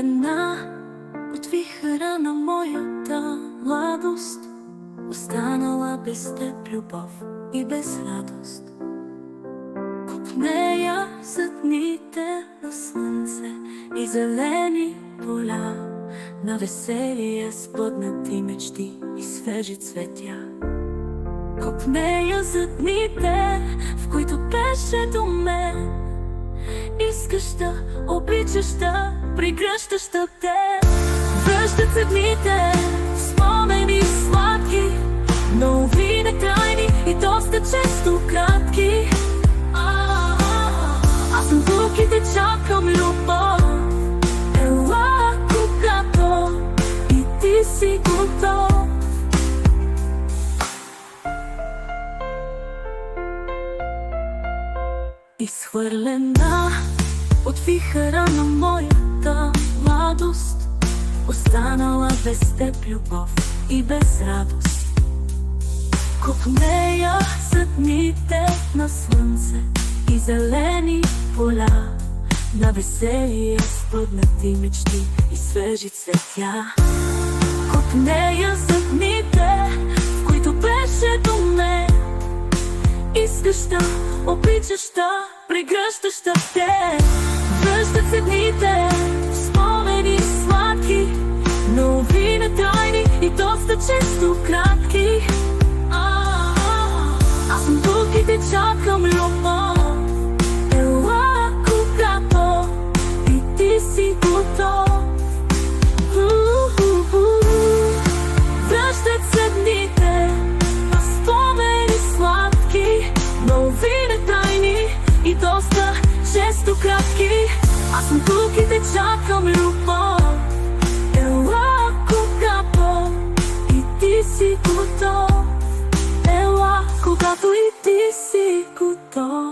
изхвърлена от вихъра на моята младост, останала без теб любов и без радост. Копнея за дните на слънце и зелени поля, на веселие сплъднати мечти и свежи цветя. Копнея за дните, в които беше до мен, искаш да обичаш, да прегръщаш те. Връщат се дните, спомени сладки, но винаги трайни и доста често кратки. Аз съм тук и те чакам, любов. Ела, когато и ти си готов. Изхвърлена от вихъра на моята младост, останала без теб любов и без радост. Копнея за дните на слънце и зелени поля, на веселие спъднати мечти и свежи цветя. Копнея за дните, в които беше до мен, искаш да обичаш, да прегръщаш те. Връщат се дните, спомени сладки, но винаги трайни и доста често кратки. Аз съм тук и те чакам, любов. Ела, когато и ти си готов. Връщат се дните, спомени сладки, но винаги трайни и доста често кратки. Аз съм тук и те чакам, любов. Ела, когато и ти си готов. Ела, когато и ти си готов.